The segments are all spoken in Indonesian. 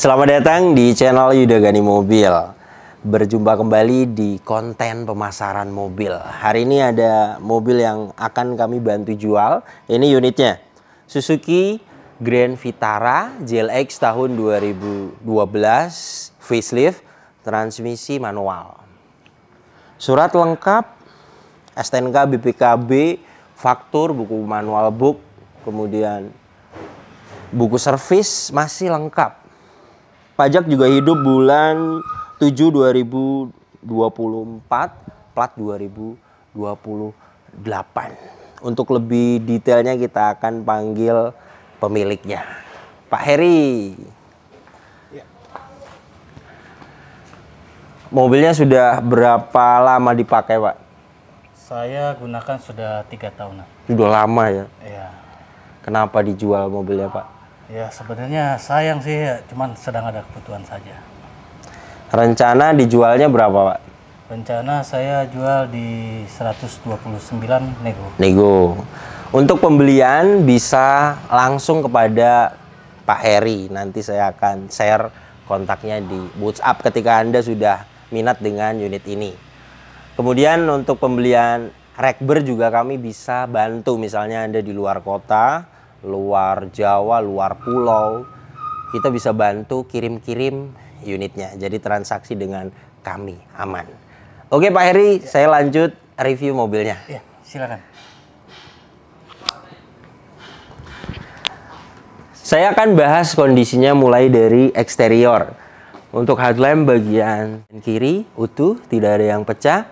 Selamat datang di channel Yuda Gani Mobil. Berjumpa kembali di konten pemasaran mobil. Hari ini ada mobil yang akan kami bantu jual. Ini unitnya Suzuki Grand Vitara GLX tahun 2012, facelift, transmisi manual. Surat lengkap, STNK, BPKB, faktur, buku manual book, kemudian buku servis masih lengkap. Pajak juga hidup bulan 7 2024, plat 2028. Untuk lebih detailnya kita akan panggil pemiliknya, Pak Heri. Ya. Mobilnya sudah berapa lama dipakai, Pak? Saya gunakan sudah 3 tahunan. Sudah lama ya? Ya. Kenapa dijual mobilnya, Pak? Ya sebenarnya sayang sih, cuman sedang ada kebutuhan saja. Rencana dijualnya berapa, Pak? Rencana saya jual di 129 nego. Nego. Untuk pembelian bisa langsung kepada Pak Heri. Nanti saya akan share kontaknya di WhatsApp ketika Anda sudah minat dengan unit ini. Kemudian untuk pembelian rekber juga kami bisa bantu. Misalnya Anda di luar kota, luar Jawa, luar pulau, kita bisa bantu kirim-kirim unitnya. Jadi transaksi dengan kami aman. Oke Pak Heri, saya lanjut review mobilnya. Ya, silakan. Saya akan bahas kondisinya mulai dari eksterior. Untuk headlamp bagian kiri utuh, tidak ada yang pecah.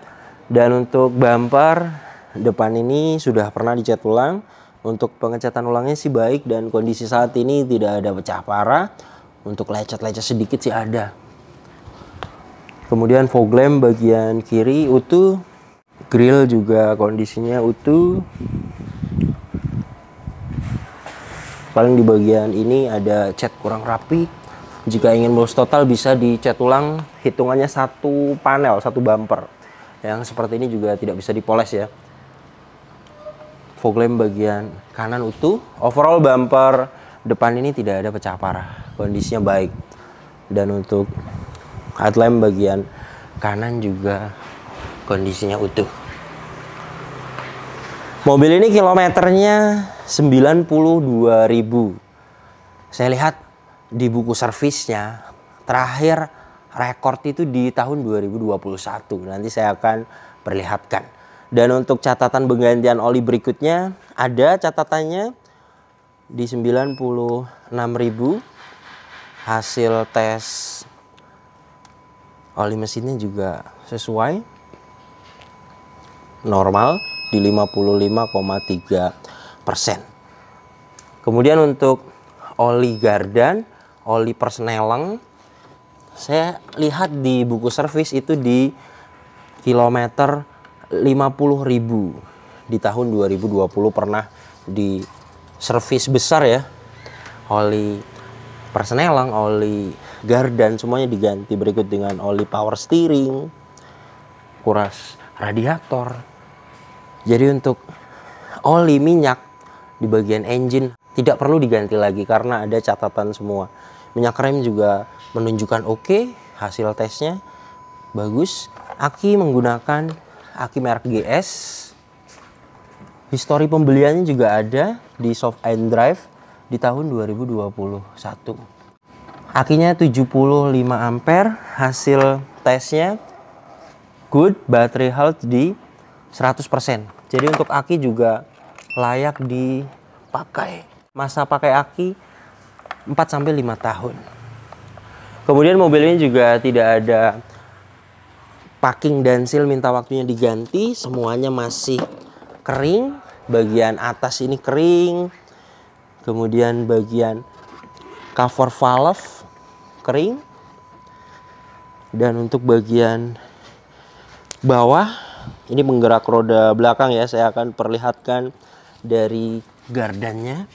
Dan untuk bumper depan ini sudah pernah dicat ulang. Untuk pengecatan ulangnya sih baik dan kondisi saat ini tidak ada pecah parah. Untuk lecet-lecet sedikit sih ada. Kemudian fog lamp bagian kiri utuh. Grill juga kondisinya utuh. Paling di bagian ini ada cat kurang rapi. Jika ingin bolos total bisa dicat ulang. Hitungannya satu panel, satu bumper. Yang seperti ini juga tidak bisa dipoles ya. Fog lamp bagian kanan utuh. Overall bumper depan ini tidak ada pecah parah. Kondisinya baik. Dan untuk headlamp bagian kanan juga kondisinya utuh. Mobil ini kilometernya 92.000. Saya lihat di buku servisnya terakhir rekor itu di tahun 2021. Nanti saya akan perlihatkan. Dan untuk catatan penggantian oli berikutnya ada catatannya di 96.000. Hasil tes oli mesinnya juga sesuai. Normal di 55,3%. Kemudian untuk oli gardan, oli persneleng, saya lihat di buku servis itu di kilometer 50.000. Di tahun 2020 pernah di servis besar ya. Oli persneleng, oli gardan semuanya diganti, berikut dengan oli power steering, kuras radiator. Jadi untuk oli minyak di bagian engine tidak perlu diganti lagi karena ada catatan semua. Minyak rem juga menunjukkan oke, hasil tesnya bagus. Aki menggunakan aki merek GS. Histori pembeliannya juga ada di soft and drive di tahun 2021. Akinya 75 ampere, hasil tesnya good, battery health di 100%. Jadi untuk aki juga layak dipakai. Masa pakai aki 4-5 tahun. Kemudian mobil ini juga tidak ada packing dan seal minta waktunya diganti. Semuanya masih kering. Bagian atas ini kering. Kemudian bagian cover valve kering. Dan untuk bagian bawah ini penggerak roda belakang ya. Saya akan perlihatkan dari gardannya.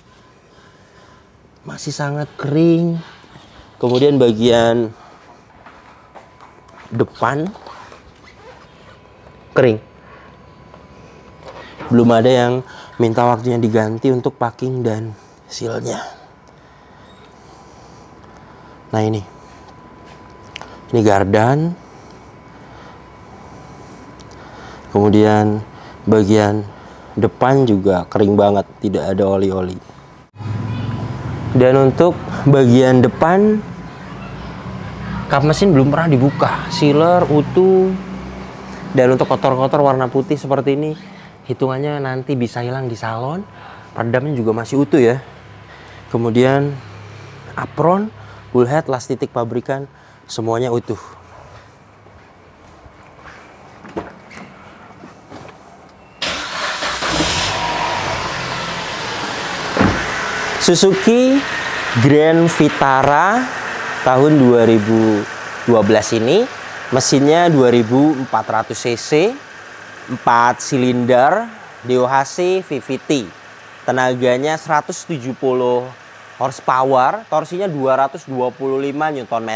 Masih sangat kering. Kemudian bagian depan kering. Belum ada yang minta waktunya diganti untuk packing dan sealnya. Nah ini gardan. Kemudian bagian depan juga kering banget, tidak ada oli-oli. Dan untuk bagian depan, kap mesin belum pernah dibuka, sealer utuh. Dan untuk kotor-kotor warna putih seperti ini, hitungannya nanti bisa hilang di salon. Peredamnya juga masih utuh ya. Kemudian apron, bullhead, las titik pabrikan, semuanya utuh. Suzuki Grand Vitara tahun 2012 ini, mesinnya 2400 cc, 4 silinder, DOHC VVT. Tenaganya 170 horsepower, torsinya 225 Nm.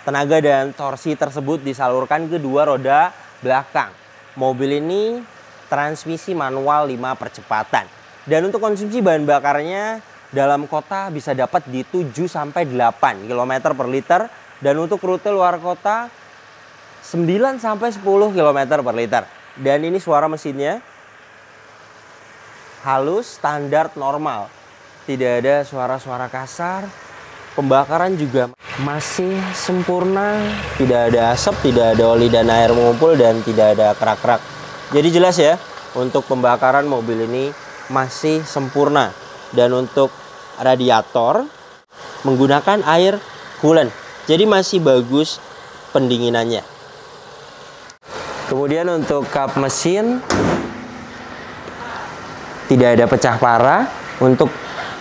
Tenaga dan torsi tersebut disalurkan ke dua roda belakang. Mobil ini transmisi manual 5 percepatan. Dan untuk konsumsi bahan bakarnya dalam kota bisa dapat di 7-8 km per liter. Dan untuk rute luar kota 9-10 km per liter. Dan ini suara mesinnya halus, standar, normal. Tidak ada suara-suara kasar. Pembakaran juga masih sempurna. Tidak ada asap, tidak ada oli dan air mengumpul, dan tidak ada kerak-kerak. Jadi jelas ya, untuk pembakaran mobil ini masih sempurna. Dan untuk radiator menggunakan air coolant, jadi masih bagus pendinginannya. Kemudian untuk kap mesin tidak ada pecah parah. Untuk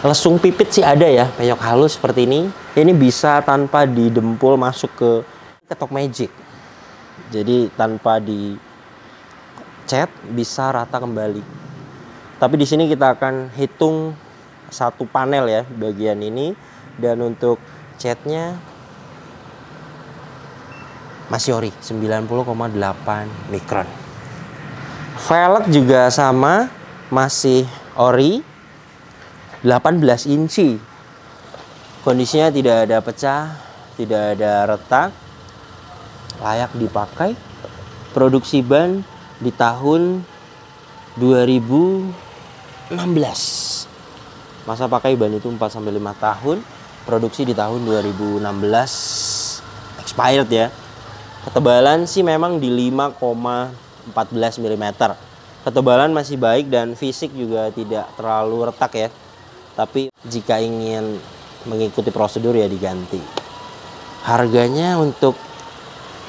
lesung pipit sih ada ya, penyok halus seperti ini. Ini bisa tanpa didempul masuk ke ketok magic, jadi tanpa dicat bisa rata kembali. Tapi di sini kita akan hitung satu panel ya bagian ini. Dan untuk catnya masih ori 90,8 mikron. Velg juga sama, masih ori 18 inci. Kondisinya tidak ada pecah, tidak ada retak, layak dipakai. Produksi ban di tahun 2016. Masa pakai ban itu 4-5 tahun. Produksi di tahun 2016. Expired ya. Ketebalan sih memang di 5,14 mm. Ketebalan masih baik dan fisik juga tidak terlalu retak ya. Tapi jika ingin mengikuti prosedur ya diganti. Harganya untuk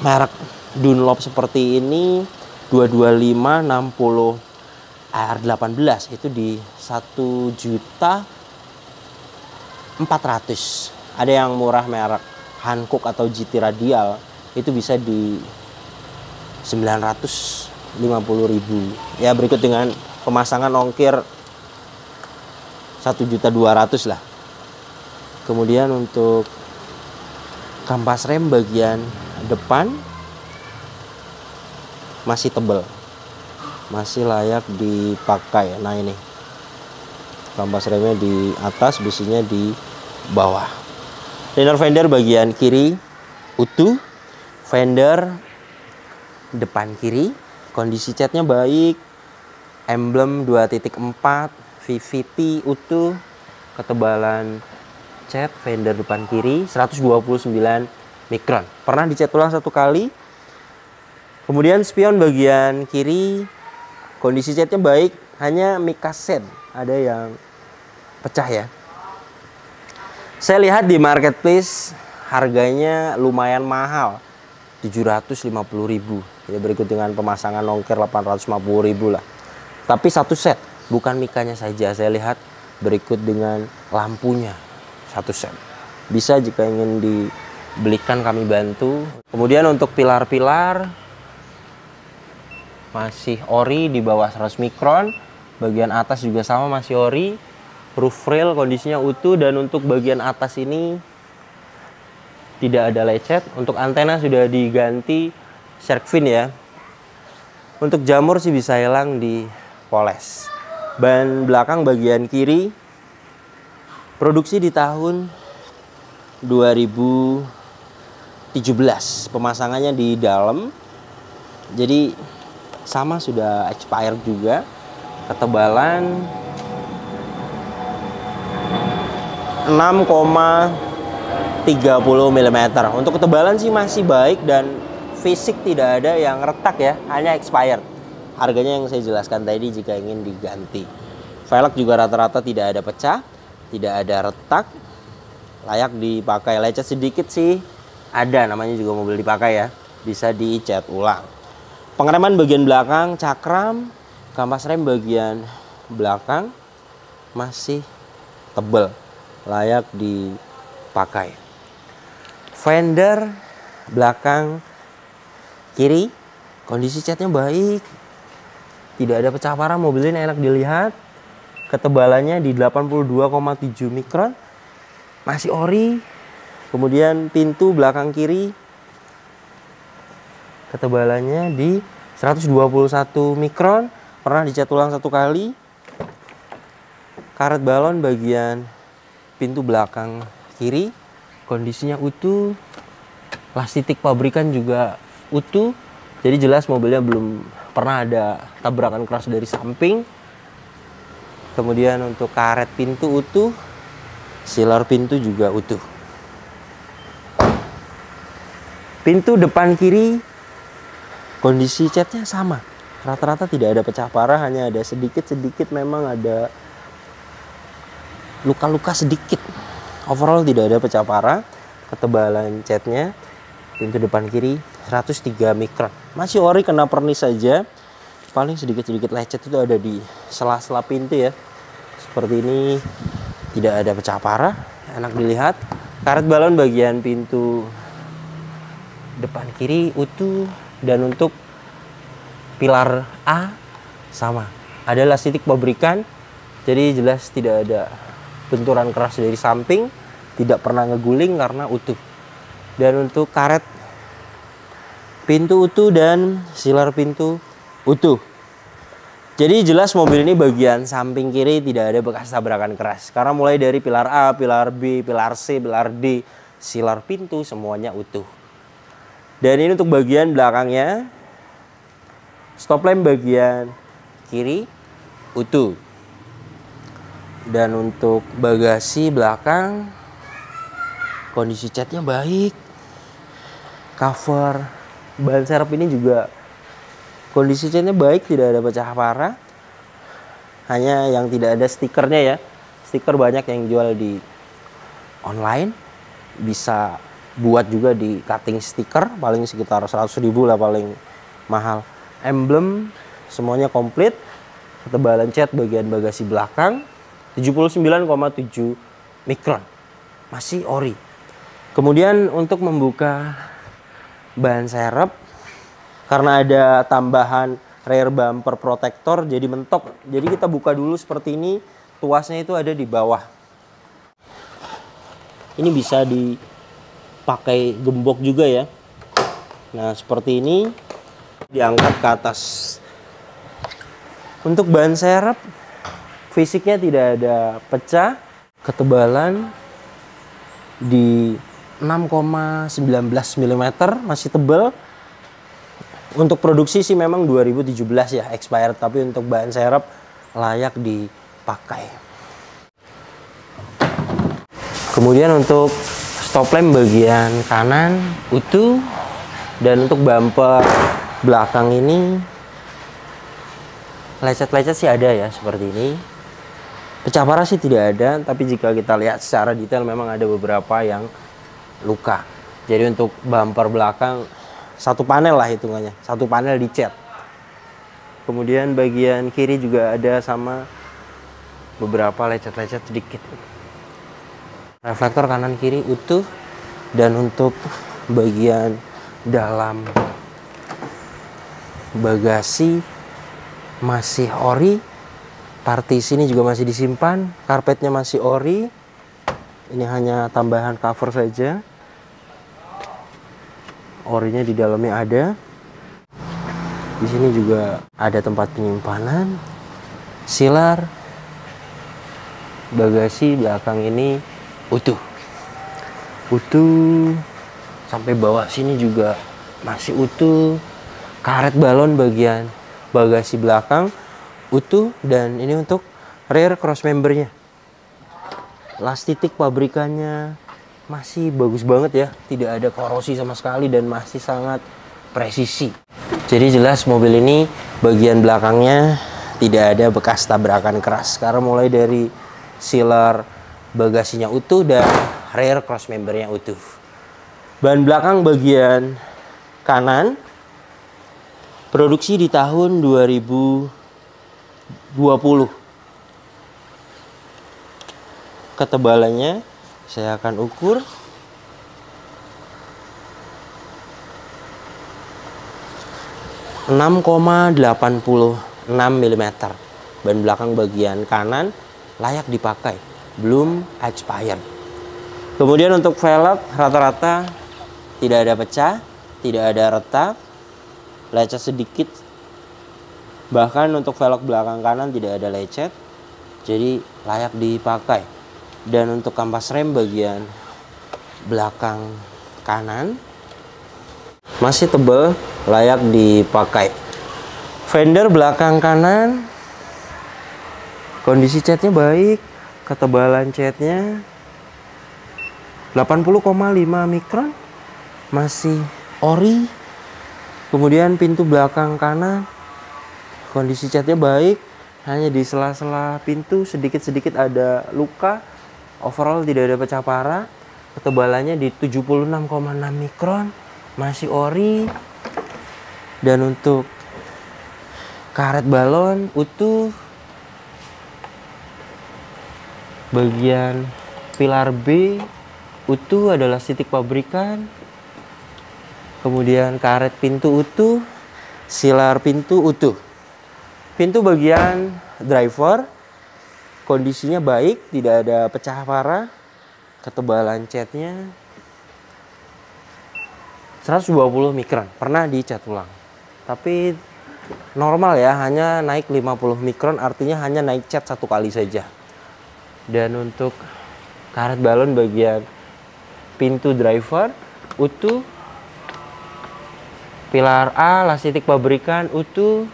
merek Dunlop seperti ini 225/60 AR18 itu di 1.400.000. Ada yang murah merek Hankook atau GT Radial itu bisa di 950.000. Ya berikut dengan pemasangan ongkir 1.200.000 lah. Kemudian untuk kampas rem bagian depan masih tebal, masih layak dipakai. Nah ini kampas remnya di atas, besinya di bawah. Liner fender bagian kiri utuh. Fender depan kiri kondisi catnya baik. Emblem 2.4 VVT utuh. Ketebalan cat fender depan kiri 129 mikron. Pernah dicat ulang 1 kali. Kemudian spion bagian kiri kondisi catnya baik, hanya mica set ada yang pecah ya. Saya lihat di marketplace harganya lumayan mahal, 750.000. Ya berikut dengan pemasangan ongkir 850.000 lah. Tapi satu set, bukan micanya saja. Saya lihat berikut dengan lampunya satu set. Bisa jika ingin dibelikan kami bantu. Kemudian untuk pilar-pilar masih ori di bawah 100 mikron. Bagian atas juga sama masih ori. Roof rail kondisinya utuh. Dan untuk bagian atas ini tidak ada lecet. Untuk antena sudah diganti shark fin ya. Untuk jamur sih bisa hilang di poles. Ban belakang bagian kiri produksi di tahun 2017. Pemasangannya di dalam. Jadi sama, sudah expired juga. Ketebalan 6,30 mm. Untuk ketebalan sih masih baik dan fisik tidak ada yang retak ya, hanya expired. Harganya yang saya jelaskan tadi jika ingin diganti. Velg juga rata-rata tidak ada pecah, tidak ada retak, layak dipakai. Lecet sedikit sih ada, namanya juga mobil dipakai ya, bisa dicat ulang. Pengereman bagian belakang cakram, kampas rem bagian belakang masih tebal, layak dipakai. Fender belakang kiri kondisi catnya baik, tidak ada pecah parah, mobil ini enak dilihat. Ketebalannya di 82,7 mikron, masih ori. Kemudian pintu belakang kiri ketebalannya di 121 mikron, pernah dicat ulang 1 kali. Karet balon bagian pintu belakang kiri kondisinya utuh. Plastik pabrikan juga utuh. Jadi jelas mobilnya belum pernah ada tabrakan keras dari samping. Kemudian untuk karet pintu utuh, sealer pintu juga utuh. Pintu depan kiri kondisi catnya sama, rata-rata tidak ada pecah parah, hanya ada sedikit-sedikit memang ada luka-luka sedikit. Overall tidak ada pecah parah. Ketebalan catnya pintu depan kiri 103 mikron, masih ori, kena pernis saja. Paling sedikit-sedikit lecet itu ada di sela-sela pintu ya, seperti ini. Tidak ada pecah parah, enak dilihat. Karet balon bagian pintu depan kiri utuh. Dan untuk pilar A sama, ada plastik pabrikan, jadi jelas tidak ada benturan keras dari samping, tidak pernah ngeguling karena utuh. Dan untuk karet pintu utuh dan sealer pintu utuh. Jadi jelas mobil ini bagian samping kiri tidak ada bekas tabrakan keras, karena mulai dari pilar A, pilar B, pilar C, pilar D, sealer pintu semuanya utuh. Dan ini untuk bagian belakangnya, stop lamp bagian kiri utuh. Dan untuk bagasi belakang kondisi catnya baik. Cover ban serep ini juga kondisi catnya baik, tidak ada pecah parah. Hanya yang tidak ada stikernya ya. Stiker banyak yang jual di online, bisa buat juga di cutting stiker, paling sekitar 100.000 lah paling mahal. Emblem semuanya komplit. Ketebalan cat bagian bagasi belakang 79,7 mikron, masih ori. Kemudian untuk membuka ban serep, karena ada tambahan rear bumper protector jadi mentok, jadi kita buka dulu seperti ini. Tuasnya itu ada di bawah, ini bisa dipakai gembok juga ya. Nah seperti ini, diangkat ke atas. Untuk ban serep fisiknya tidak ada pecah, ketebalan di 6,19 mm, masih tebal. Untuk produksi sih memang 2017 ya expired, tapi untuk ban serep layak dipakai. Kemudian untuk stop lamp bagian kanan utuh. Dan untuk bumper belakang ini lecet-lecet sih ada ya, seperti ini. Pecah parah sih tidak ada, tapi jika kita lihat secara detail memang ada beberapa yang luka. Jadi untuk bumper belakang satu panel lah hitungannya, satu panel dicat. Kemudian bagian kiri juga ada sama beberapa lecet-lecet sedikit. Reflektor kanan kiri utuh. Dan untuk bagian dalam bagasi masih ori. Partisi ini juga masih disimpan, karpetnya masih ori. Ini hanya tambahan cover saja. Orinya di dalamnya ada. Di sini juga ada tempat penyimpanan. Sealer bagasi belakang ini utuh. utuh. Sampai bawah sini juga masih utuh. Karet balon bagian bagasi belakang utuh, dan ini untuk rear cross membernya. Las titik pabrikannya masih bagus banget ya, tidak ada korosi sama sekali dan masih sangat presisi. Jadi jelas mobil ini bagian belakangnya tidak ada bekas tabrakan keras, karena mulai dari sealer bagasinya utuh dan rear cross membernya utuh. Ban belakang bagian kanan produksi di tahun 2020. Ketebalannya saya akan ukur. 6,86 mm. Ban belakang bagian kanan layak dipakai, belum expired. Kemudian untuk velg rata-rata tidak ada pecah, tidak ada retak, lecet sedikit. Bahkan untuk velg belakang kanan tidak ada lecet, jadi layak dipakai. Dan untuk kampas rem bagian belakang kanan masih tebal, layak dipakai. Fender belakang kanan kondisi catnya baik, ketebalan catnya 80,5 mikron, masih ori. Kemudian pintu belakang kanan kondisi catnya baik, hanya di sela-sela pintu sedikit-sedikit ada luka. Overall tidak ada pecah parah. Ketebalannya di 76,6 mikron, masih ori. Dan untuk karet balon utuh. Bagian pilar B utuh, adalah titik pabrikan. Kemudian karet pintu utuh, sealer pintu utuh. Pintu bagian driver kondisinya baik, tidak ada pecah parah. Ketebalan catnya 120 mikron, pernah dicat ulang. Tapi normal ya, hanya naik 50 mikron, artinya hanya naik cat satu kali saja. Dan untuk karet balon bagian pintu driver utuh. Pilar A las titik pabrikan utuh.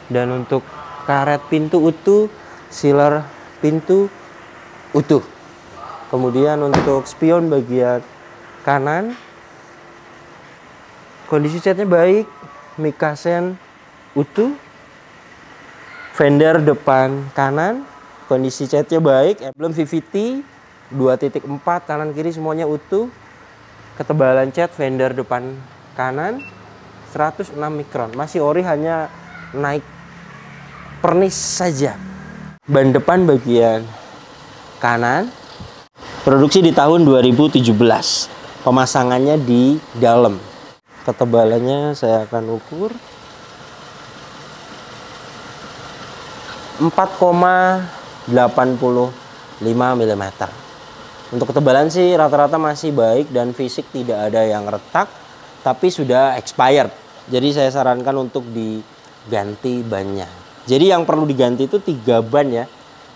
Dan untuk karet pintu utuh, sealer pintu utuh. Kemudian untuk spion bagian kanan kondisi catnya baik, mikasen utuh. Fender depan kanan kondisi catnya baik, emblem VVT 2.4 kanan kiri semuanya utuh. Ketebalan cat fender depan kanan 106 mikron, masih ori, hanya naik pernis saja. Ban depan bagian kanan produksi di tahun 2017. Pemasangannya di dalam. Ketebalannya saya akan ukur 4,85 mm. Untuk ketebalan sih rata-rata masih baik dan fisik tidak ada yang retak, tapi sudah expired. Jadi saya sarankan untuk diganti bannya. Jadi yang perlu diganti itu 3 ban ya.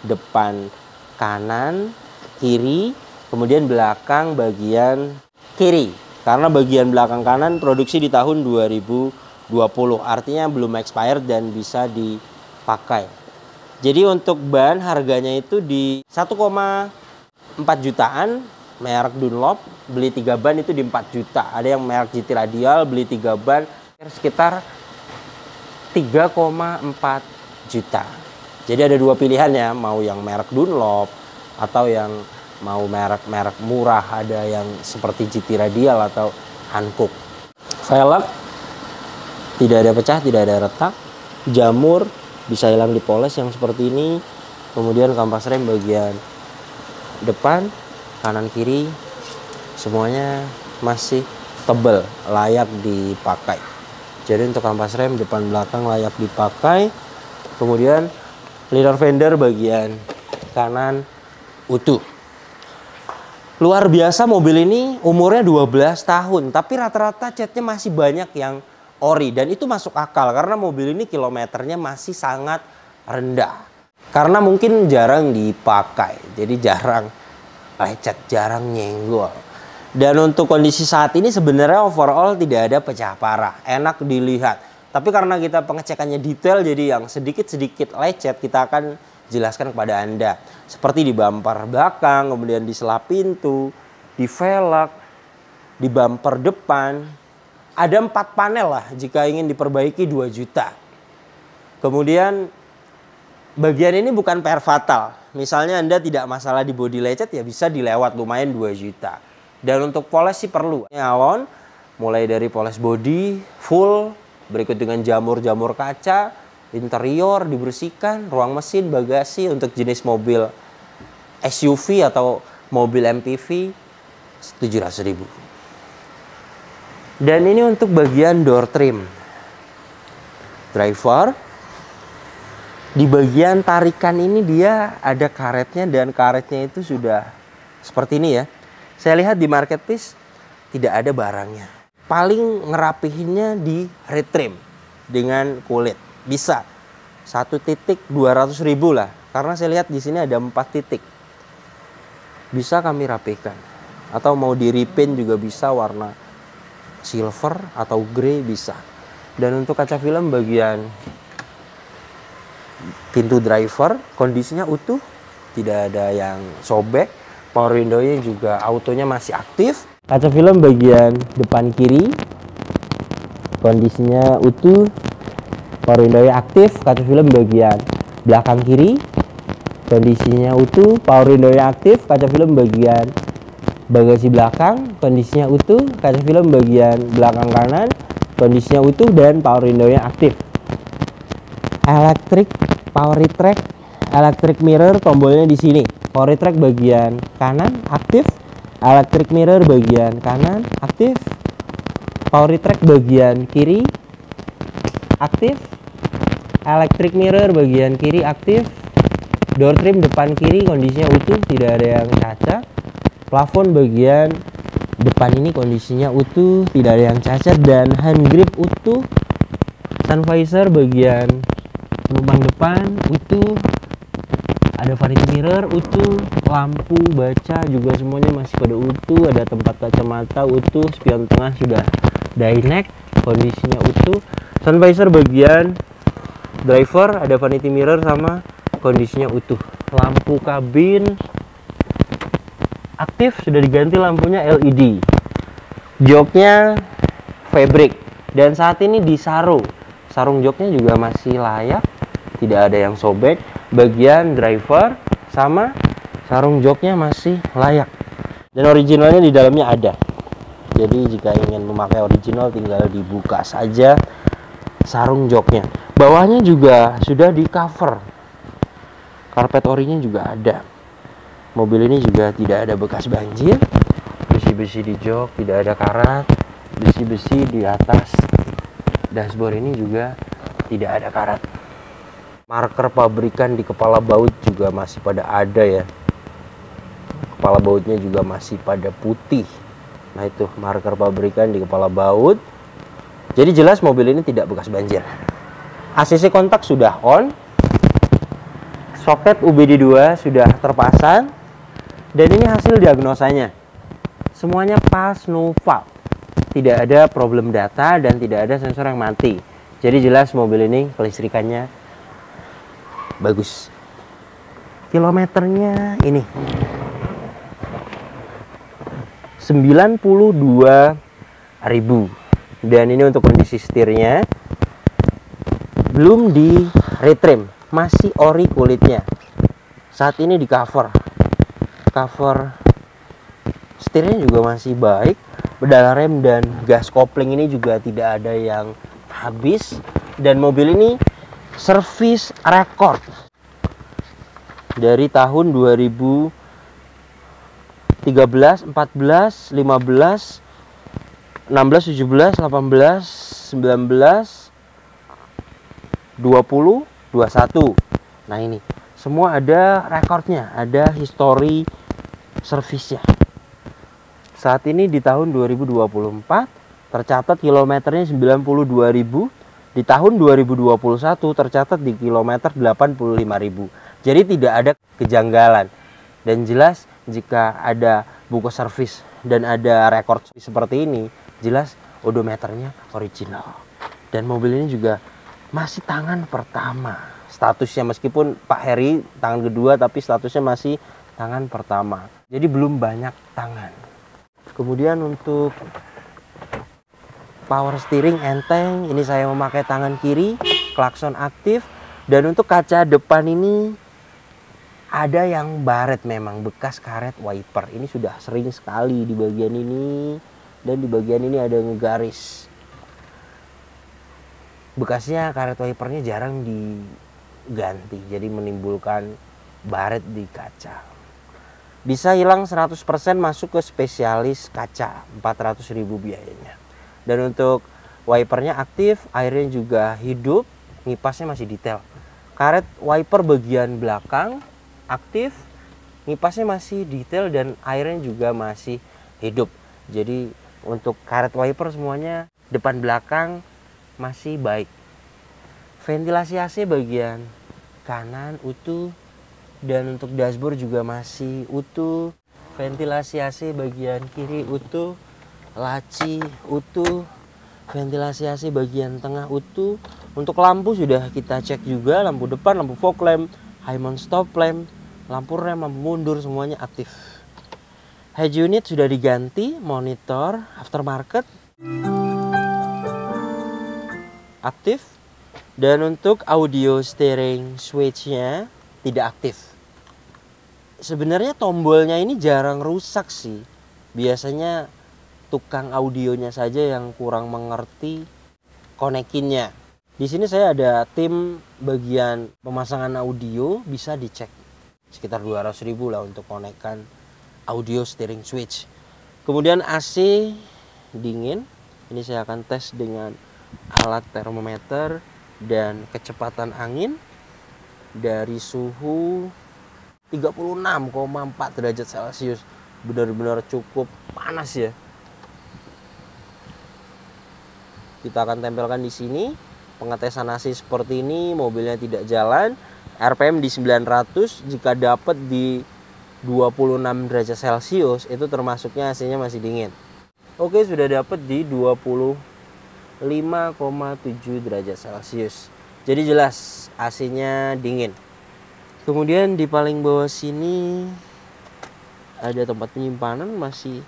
Depan kanan, kiri, kemudian belakang bagian kiri. Karena bagian belakang kanan produksi di tahun 2020. Artinya belum expired dan bisa dipakai. Jadi untuk ban harganya itu di 1,4 jutaan. Merek Dunlop beli 3 ban itu di 4 juta. Ada yang merek GT Radial beli 3 ban sekitar 3,4 juta. Jadi ada 2 pilihan ya, mau yang merek Dunlop atau yang mau merek-merek murah, ada yang seperti GT Radial atau Hankook. Velg tidak ada pecah, tidak ada retak. Jamur bisa hilang dipoles yang seperti ini. Kemudian kampas rem bagian depan, kanan kiri semuanya masih tebal, layak dipakai. Jadi untuk kampas rem depan belakang layak dipakai. Kemudian liner fender bagian kanan utuh. Luar biasa, mobil ini umurnya 12 tahun, tapi rata-rata catnya masih banyak yang ori, dan itu masuk akal karena mobil ini kilometernya masih sangat rendah. Karena mungkin jarang dipakai, jadi jarang lecet, jarang nyenggol. Dan untuk kondisi saat ini sebenarnya overall tidak ada pecah parah, enak dilihat. Tapi karena kita pengecekannya detail, jadi yang sedikit-sedikit lecet kita akan jelaskan kepada Anda. Seperti di bumper belakang, kemudian di selap pintu, di velg, di bumper depan. Ada 4 panel lah jika ingin diperbaiki 2 juta. Kemudian bagian ini bukan PR fatal. Misalnya Anda tidak masalah di bodi lecet, ya bisa dilewat lumayan 2 juta. Dan untuk poles sih perlu. Nyalon mulai dari poles bodi full, berikut dengan jamur-jamur kaca, interior dibersihkan, ruang mesin, bagasi untuk jenis mobil SUV atau mobil MPV 700.000. Dan ini untuk bagian door trim. Driver di bagian tarikan ini dia ada karetnya, dan karetnya itu sudah seperti ini ya. Saya lihat di marketplace tidak ada barangnya. Paling ngerapihinnya di retrim dengan kulit. Bisa 1 titik 200.000 lah. Karena saya lihat di sini ada 4 titik. Bisa kami rapikan. Atau mau di repaint juga bisa, warna silver atau grey bisa. Dan untuk kaca film bagian pintu driver kondisinya utuh, tidak ada yang sobek. Power window-nya juga autonya masih aktif. Kaca film bagian depan kiri kondisinya utuh, power window-nya aktif. Kaca film bagian belakang kiri kondisinya utuh, power window-nya aktif. Kaca film bagian bagasi belakang kondisinya utuh. Kaca film bagian belakang kanan kondisinya utuh dan power window-nya aktif. Electric power retract, electric mirror tombolnya di sini. Power retract bagian kanan aktif, electric mirror bagian kanan aktif, power retract bagian kiri aktif, electric mirror bagian kiri aktif, door trim depan kiri kondisinya utuh, tidak ada yang cacat. Plafon bagian depan ini kondisinya utuh, tidak ada yang cacat, dan hand grip utuh. Sun visor bagian penumpang depan utuh. Ada vanity mirror utuh, lampu baca juga semuanya masih pada utuh, ada tempat kacamata utuh, spion tengah sudah Dynex kondisinya utuh. Sun visor bagian driver ada vanity mirror sama kondisinya utuh. Lampu kabin aktif, sudah diganti lampunya LED. Joknya fabric dan saat ini disarung. Sarung joknya juga masih layak, tidak ada yang sobek. Bagian driver sama sarung joknya masih layak, dan originalnya di dalamnya ada. Jadi jika ingin memakai original tinggal dibuka saja sarung joknya. Bawahnya juga sudah di cover, karpet orinya juga ada. Mobil ini juga tidak ada bekas banjir. Besi-besi di jok tidak ada karat, besi-besi di atas dashboard ini juga tidak ada karat. Marker pabrikan di kepala baut juga masih pada ada ya. Kepala bautnya juga masih pada putih. Nah itu marker pabrikan di kepala baut. Jadi jelas mobil ini tidak bekas banjir. ACC kontak sudah on. Soket UBD2 sudah terpasang. Dan ini hasil diagnosanya. Semuanya pas, no fault. Tidak ada problem data dan tidak ada sensor yang mati. Jadi jelas mobil ini kelistrikannya bagus. Kilometernya ini 92.000. Dan ini untuk kondisi setirnya belum di retrim, masih ori kulitnya. Saat ini di cover setirnya juga masih baik. Pedal rem dan gas kopling ini juga tidak ada yang habis. Dan mobil ini servis record dari tahun 2013, 14, 15, 16, 17, 18, 19, 20, 21. Nah ini semua ada rekornya, ada histori servisnya. Saat ini di tahun 2024 tercatat kilometernya 92.000. Di tahun 2021 tercatat di kilometer 85.000. Jadi tidak ada kejanggalan. Dan jelas jika ada buku servis dan ada rekor seperti ini, jelas odometernya original. Dan mobil ini juga masih tangan pertama statusnya, meskipun Pak Heri tangan kedua tapi statusnya masih tangan pertama. Jadi belum banyak tangan. Kemudian untuk power steering enteng, ini saya memakai tangan kiri, klakson aktif. Dan untuk kaca depan ini ada yang baret, memang bekas karet wiper. Ini sudah sering sekali di bagian ini, dan di bagian ini ada ngegaris. Bekasnya karet wipernya jarang diganti, jadi menimbulkan baret di kaca. Bisa hilang 100%, masuk ke spesialis kaca, 400.000 biayanya. Dan untuk wipernya aktif, airnya juga hidup, ngipasnya masih detail. Karet wiper bagian belakang aktif, ngipasnya masih detail dan airnya juga masih hidup. Jadi untuk karet wiper semuanya depan belakang masih baik. Ventilasi AC bagian kanan utuh, dan untuk dashboard juga masih utuh. Ventilasi AC bagian kiri utuh, laci utuh, ventilasi AC bagian tengah utuh. Untuk lampu sudah kita cek juga, lampu depan, lampu fog lamp, high mount stop lamp, lampu rem, lampu mundur semuanya aktif. Head unit sudah diganti, monitor aftermarket aktif. Dan untuk audio steering switch-nya tidak aktif. Sebenarnya tombolnya ini jarang rusak sih. Biasanya tukang audionya saja yang kurang mengerti konekinnya. Di sini saya ada tim bagian pemasangan audio, bisa dicek. Sekitar 200.000 lah untuk konekkan audio steering switch. Kemudian AC dingin. Ini saya akan tes dengan alat termometer dan kecepatan angin dari suhu 36,4 derajat Celcius. Benar-benar cukup panas ya. Kita akan tempelkan di sini. Pengetesan AC seperti ini, mobilnya tidak jalan. RPM di 900, jika dapat di 26 derajat Celcius itu termasuknya AC-nya masih dingin. Oke, sudah dapat di 25,7 derajat Celcius. Jadi jelas AC-nya dingin. Kemudian di paling bawah sini ada tempat penyimpanan, masih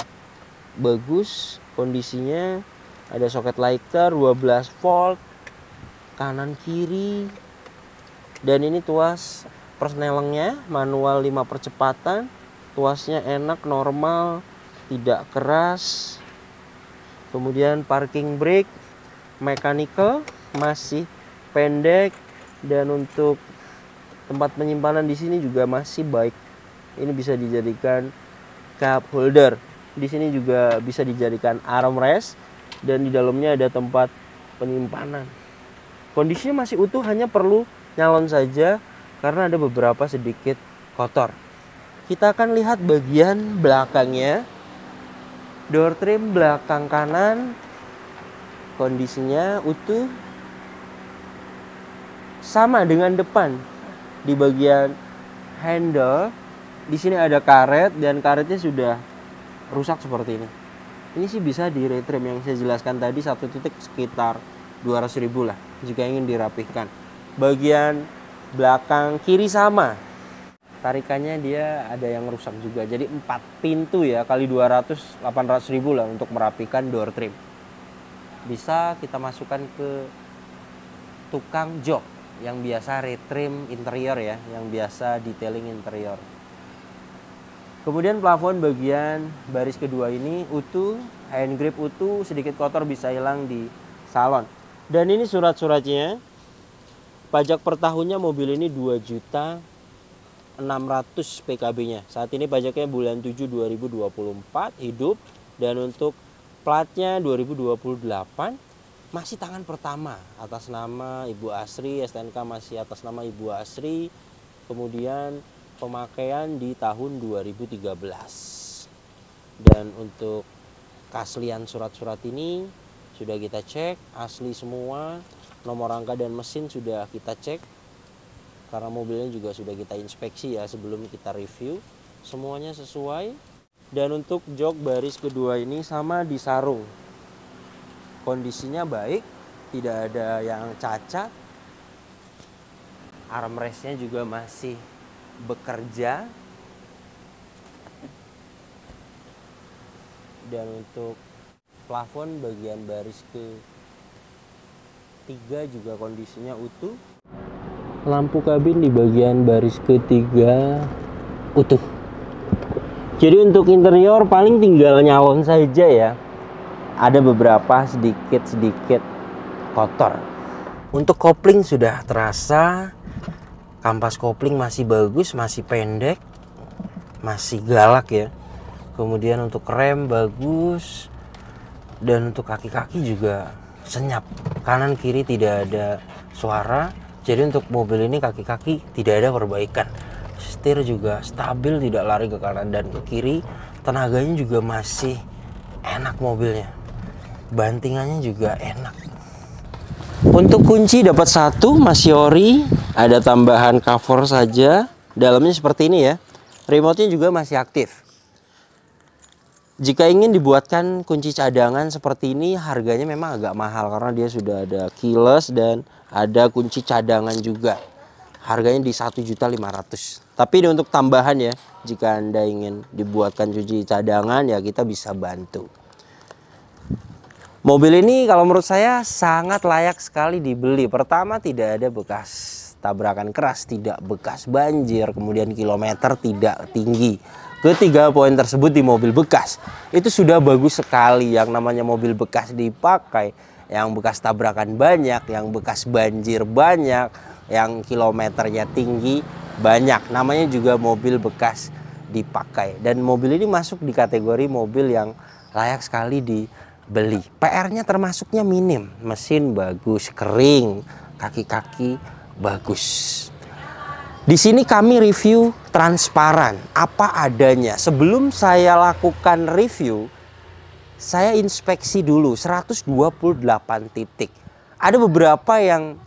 bagus kondisinya. Ada soket lighter 12 volt kanan kiri. Dan ini tuas persnelengnya manual 5 percepatan. Tuasnya enak, normal, tidak keras. Kemudian parking brake mechanical masih pendek, dan untuk tempat penyimpanan di sini juga masih baik. Ini bisa dijadikan cup holder. Di sini juga bisa dijadikan armrest, dan di dalamnya ada tempat penyimpanan. Kondisinya masih utuh, hanya perlu nyalon saja karena ada beberapa sedikit kotor. Kita akan lihat bagian belakangnya. Door trim belakang kanan kondisinya utuh, sama dengan depan. Di bagian handle di sini ada karet, dan karetnya sudah rusak seperti ini. Ini sih bisa di retrim yang saya jelaskan tadi, satu titik sekitar 200.000 lah jika ingin dirapihkan. Bagian belakang kiri sama, tarikannya dia ada yang rusak juga. Jadi 4 pintu ya, kali 200, 800.000 lah untuk merapikan door trim. Bisa kita masukkan ke tukang job yang biasa retrim interior ya, yang biasa detailing interior. Kemudian plafon bagian baris kedua ini utuh, hand grip utuh, sedikit kotor bisa hilang di salon. Dan ini surat-suratnya. Pajak per tahunnya mobil ini 2.600.000 PKB-nya. Saat ini pajaknya bulan 7 2024 hidup, dan untuk platnya 2028 masih tangan pertama atas nama Ibu Asri, STNK masih atas nama Ibu Asri. Kemudian pemakaian di tahun 2013. Dan untuk keaslian surat-surat ini sudah kita cek, asli semua. Nomor rangka dan mesin sudah kita cek, karena mobilnya juga sudah kita inspeksi ya sebelum kita review. Semuanya sesuai. Dan untuk jok baris kedua ini sama di sarung. Kondisinya baik, tidak ada yang cacat. Armrestnya juga masih bekerja. Dan untuk plafon bagian baris ketiga juga kondisinya utuh. Lampu kabin di bagian baris ketiga utuh. Jadi untuk interior paling tinggal nyalon saja ya. Ada beberapa sedikit kotor. Untuk kopling sudah terasa. Kampas kopling masih bagus, masih pendek, masih galak ya. Kemudian untuk rem bagus. Dan untuk kaki-kaki juga senyap. Kanan kiri tidak ada suara. Jadi untuk mobil ini kaki-kaki tidak ada perbaikan. Setir juga stabil, tidak lari ke kanan dan ke kiri. Tenaganya juga masih enak mobilnya. Bantingannya juga enak. Untuk kunci dapat satu, masih ori. Ada tambahan cover saja. Dalamnya seperti ini ya. Remote-nya juga masih aktif. Jika ingin dibuatkan kunci cadangan seperti ini, harganya memang agak mahal karena dia sudah ada keyless dan ada kunci cadangan juga. Harganya di 1.500.000. Tapi ini untuk tambahan ya. Jika Anda ingin dibuatkan kunci cadangan ya kita bisa bantu. Mobil ini kalau menurut saya sangat layak sekali dibeli. Pertama, tidak ada bekas tabrakan keras, tidak bekas banjir, kemudian kilometer tidak tinggi. Ketiga poin tersebut di mobil bekas itu sudah bagus sekali. Yang namanya mobil bekas dipakai, yang bekas tabrakan banyak, yang bekas banjir banyak, yang kilometernya tinggi banyak. Namanya juga mobil bekas dipakai. Dan mobil ini masuk di kategori mobil yang layak sekali dibeli. PR-nya termasuknya minim. Mesin bagus, kering, kaki-kaki bagus. Di sini kami review transparan, apa adanya. Sebelum saya lakukan review, saya inspeksi dulu 128 titik. Ada beberapa yang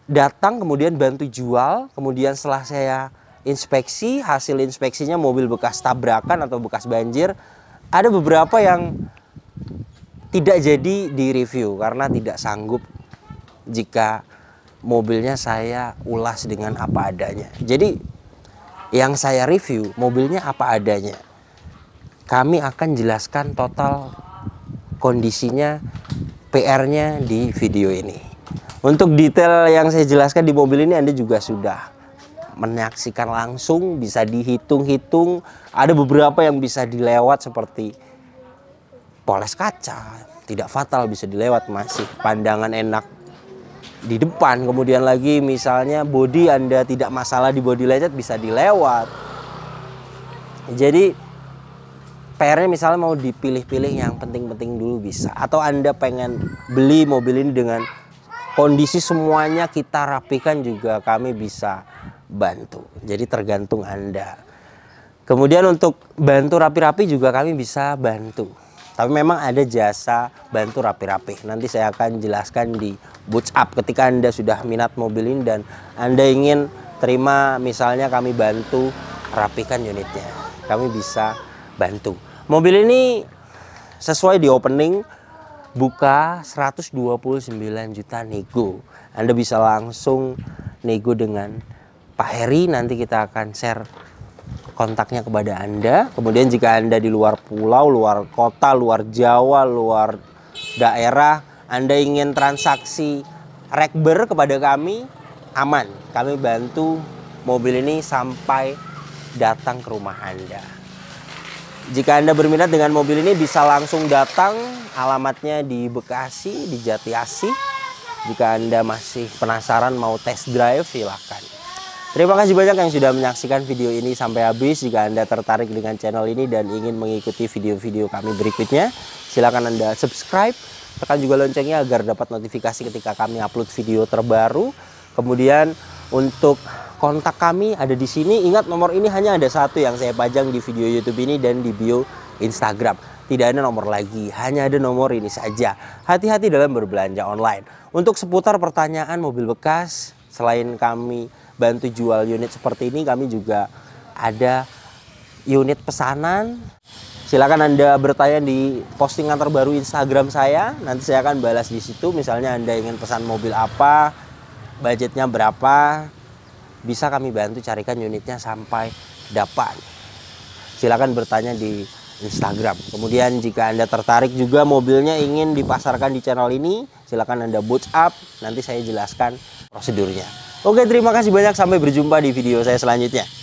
datang kemudian bantu jual, kemudian setelah saya inspeksi, hasil inspeksinya mobil bekas tabrakan atau bekas banjir. Ada beberapa yang tidak jadi di review karena tidak sanggup jika mobilnya saya ulas dengan apa adanya. Jadi yang saya review mobilnya apa adanya. Kami akan jelaskan total kondisinya, PR-nya di video ini. Untuk detail yang saya jelaskan di mobil ini Anda juga sudah menyaksikan langsung, bisa dihitung-hitung. Ada beberapa yang bisa dilewat seperti poles kaca, tidak fatal, bisa dilewat, masih pandangan enak di depan. Kemudian lagi misalnya bodi Anda tidak masalah di bodi lecet, bisa dilewat. Jadi PR-nya misalnya mau dipilih-pilih yang penting-penting dulu bisa. Atau Anda pengen beli mobil ini dengan kondisi semuanya kita rapikan juga kami bisa bantu. Jadi tergantung Anda. Kemudian untuk bantu rapi-rapi juga kami bisa bantu. Tapi memang ada jasa bantu rapi-rapi. Nanti saya akan jelaskan di Boots Up ketika Anda sudah minat mobil ini dan Anda ingin terima misalnya kami bantu rapikan unitnya. Kami bisa bantu. Mobil ini sesuai di opening buka 129 juta nego. Anda bisa langsung nego dengan Pak Heri, nanti kita akan share kontaknya kepada Anda. Kemudian jika Anda di luar pulau, luar kota, luar Jawa, luar daerah, Anda ingin transaksi rekber kepada kami, aman. Kami bantu mobil ini sampai datang ke rumah Anda. Jika Anda berminat dengan mobil ini bisa langsung datang, alamatnya di Bekasi, di Jati Asih. Jika Anda masih penasaran mau test drive, silakan. Terima kasih banyak yang sudah menyaksikan video ini sampai habis. Jika Anda tertarik dengan channel ini dan ingin mengikuti video-video kami berikutnya, silakan Anda subscribe, tekan juga loncengnya agar dapat notifikasi ketika kami upload video terbaru. Kemudian untuk kontak kami ada di sini. Ingat, nomor ini hanya ada satu yang saya pajang di video YouTube ini dan di bio Instagram. Tidak ada nomor lagi, hanya ada nomor ini saja. Hati-hati dalam berbelanja online. Untuk seputar pertanyaan mobil bekas, selain kami bantu jual unit seperti ini, kami juga ada unit pesanan Silakan Anda bertanya di postingan terbaru Instagram saya. Nanti saya akan balas di situ. Misalnya Anda ingin pesan mobil apa, budgetnya berapa, bisa kami bantu carikan unitnya sampai dapat. Silakan bertanya di Instagram. Kemudian jika Anda tertarik juga mobilnya ingin dipasarkan di channel ini, silakan Anda WhatsApp. Nanti saya jelaskan prosedurnya. Oke, terima kasih banyak. Sampai berjumpa di video saya selanjutnya.